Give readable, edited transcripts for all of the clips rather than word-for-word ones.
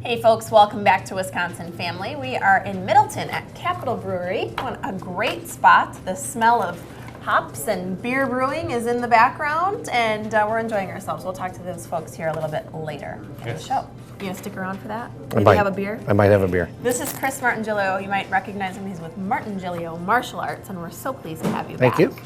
Hey folks, welcome back to Wisconsin Family. We are in Middleton at Capitol Brewery, a great spot. The smell of hops and beer brewing is in the background, and we're enjoying ourselves. We'll talk to those folks here a little bit later in the show. You gonna stick around for that? Maybe have a beer? I might have a beer. This is Chris Martingilio. You might recognize him. He's with Martingilio Martial Arts, and we're so pleased to have you back. Thank you.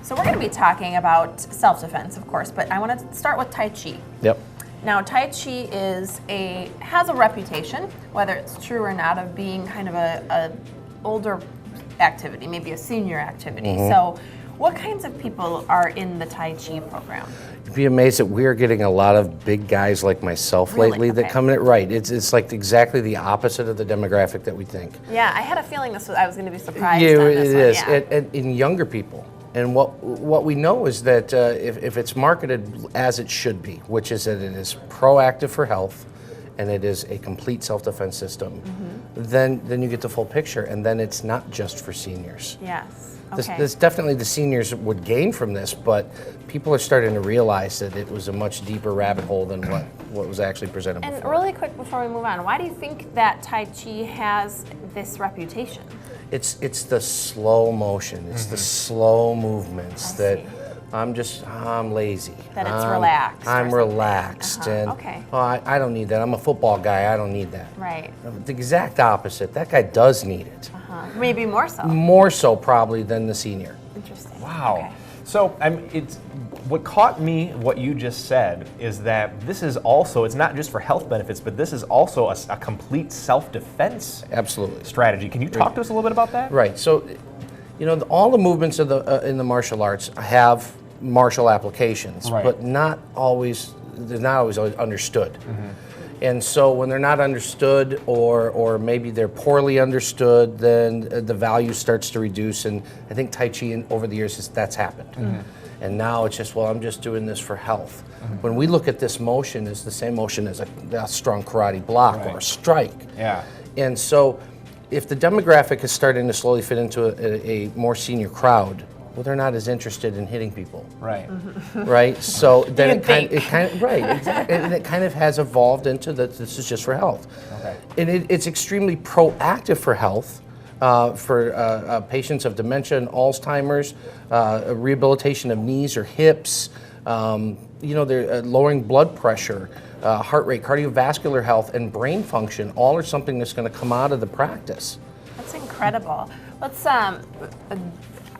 So we're going to be talking about self-defense, of course, but I want to start with Tai Chi. Yep. Now, Tai Chi has a reputation, whether it's true or not, of being kind of a older activity, maybe a senior activity. So what kinds of people are in the Tai Chi program? You'd be amazed that we are getting a lot of big guys like myself lately that come in it right. It's like exactly the opposite of the demographic that we think. Yeah, I had a feeling I was going to be surprised. Yeah, on it this is. one. Yeah. And in younger people. And what we know is that if it's marketed as it should be, which is that it is proactive for health, and it is a complete self-defense system, then you get the full picture, and then it's not just for seniors. Yes. Okay. This definitely the seniors would gain from this, but people are starting to realize that it was a much deeper rabbit hole than what was actually presented before. And really quick before we move on, why do you think that Tai Chi has this reputation? It's the slow motion. It's the slow movements that I'm lazy. That it's relaxed. I'm relaxed, and I don't need that. I'm a football guy. I don't need that. Right. The exact opposite. That guy does need it. Maybe more so. More so probably than the senior. Interesting. Wow. Okay. So it's what caught me, what you just said, is that this is also, it's not just for health benefits, but this is also a complete self-defense Absolutely. strategy. Can you talk to us a little bit about that? Right. So, all the movements of in the martial arts have martial applications, but they're not always understood. And so when they're not understood, or maybe they're poorly understood, then the value starts to reduce. And I think Tai Chi over the years that's happened. And now it's just, I'm just doing this for health. When we look at this motion, it's the same motion as a strong karate block or a strike. Yeah. And so if the demographic is starting to slowly fit into a more senior crowd, well, they're not as interested in hitting people. Right. Right? So then it kind of right, exactly. And it kind of has evolved into that this is just for health. Okay. And it's extremely proactive for health. For patients of dementia and Alzheimer's, rehabilitation of knees or hips, they're lowering blood pressure, heart rate, cardiovascular health, and brain function. All are something that's going to come out of the practice. That's incredible. Let's,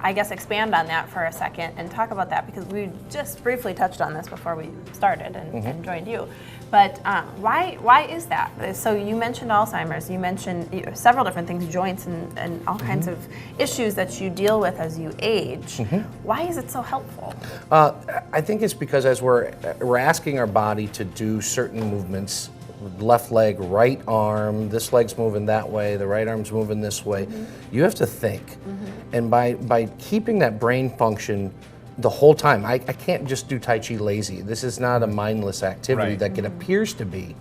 I guess, expand on that for a second and talk about that, because we just briefly touched on this before we started and joined you. But why is that? So you mentioned Alzheimer's, you mentioned several different things, joints and all kinds of issues that you deal with as you age. Why is it so helpful? I think it's because as we're asking our body to do certain movements, left leg, right arm, this leg's moving that way, the right arm's moving this way, you have to think. And by keeping that brain function the whole time, I can't just do Tai Chi lazy. This is not a mindless activity like it appears to be.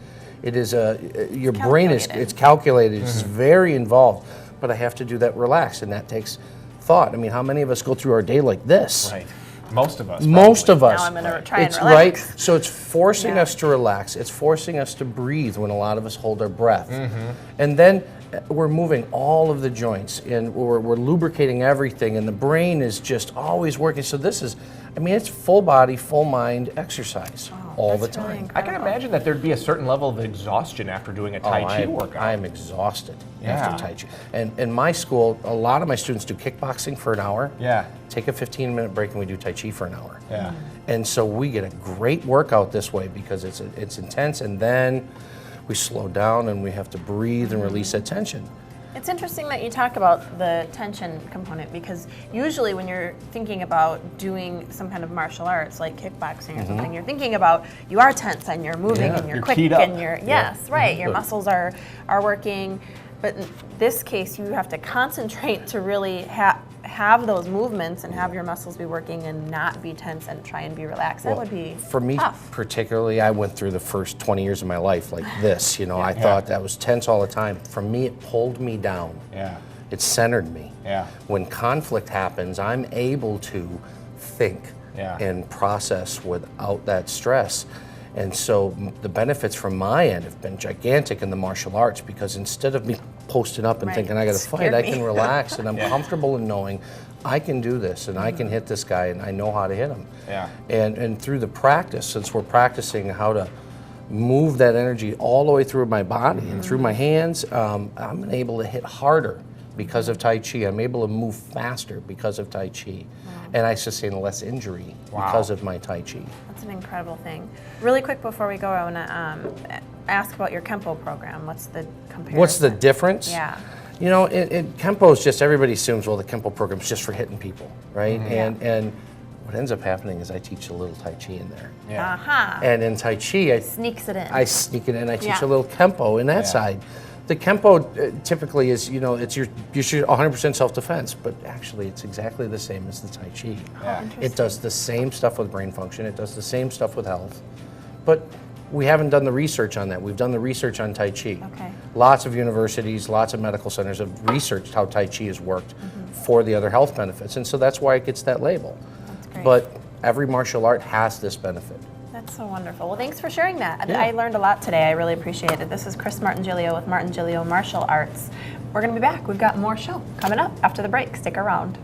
It is your brain is calculated, it's very involved, but I have to do that relaxed, and that takes thought. I mean, how many of us go through our day like this? Right. Most of us. Most of us. Now I'm going to try and it's relax. Right. So it's forcing us to relax. It's forcing us to breathe when a lot of us hold our breath. And then we're moving all of the joints, and we're lubricating everything, and the brain is just always working. So this is, it's full body, full mind exercise all the time. Really I can imagine that there'd be a certain level of exhaustion after doing a Tai Chi workout. I am exhausted after Tai Chi. And in my school, a lot of my students do kickboxing for an hour. Yeah. Take a 15-minute break, and we do Tai Chi for an hour. Yeah. And so we get a great workout this way because it's intense, and then we slow down and we have to breathe and release that tension. It's interesting that you talk about the tension component, because usually when you're thinking about doing some kind of martial arts like kickboxing or something, you're thinking about you are tense and you're moving and you're quick and you're your muscles are working. But in this case, you have to concentrate to really have those movements and have your muscles be working and not be tense and try and be relaxed. That would be for me tough. Particularly. I went through the first 20 years of my life like this. I thought that was tense all the time. For me, it pulled me down. Yeah. It centered me. Yeah. When conflict happens, I'm able to think and process without that stress. And so the benefits from my end have been gigantic in the martial arts, because instead of me posting up and Right. thinking I got to fight, Scared I me. can relax and I'm comfortable in knowing I can do this and I can hit this guy and I know how to hit him. Yeah. And through the practice, since we're practicing how to move that energy all the way through my body and through my hands, I'm able to hit harder because of Tai Chi. I'm able to move faster because of Tai Chi. And I sustain less injury because of my Tai Chi. That's an incredible thing. Really quick before we go, I want to ask about your Kempo program. What's the comparison? What's the difference? Yeah. You know, Kempo is just, everybody assumes, well, the Kempo program is just for hitting people, right? And what ends up happening is I teach a little Tai Chi in there. Yeah. Aha. And in Tai Chi, Sneaks it in. I sneak it in, I teach Yeah. a little Kempo in that side. The Kempo typically is, you know, it's your 100% self-defense, but actually it's exactly the same as the Tai Chi. Yeah. It does the same stuff with brain function, it does the same stuff with health, but we haven't done the research on that. We've done the research on Tai Chi. Okay. Lots of universities, lots of medical centers have researched how Tai Chi has worked for the other health benefits, and so that's why it gets that label. That's great. But every martial art has this benefit. That's so wonderful. Well, thanks for sharing that. I learned a lot today. I really appreciate it. This is Chris Martingilio with Martingilio Martial Arts. We're going to be back. We've got more show coming up after the break. Stick around.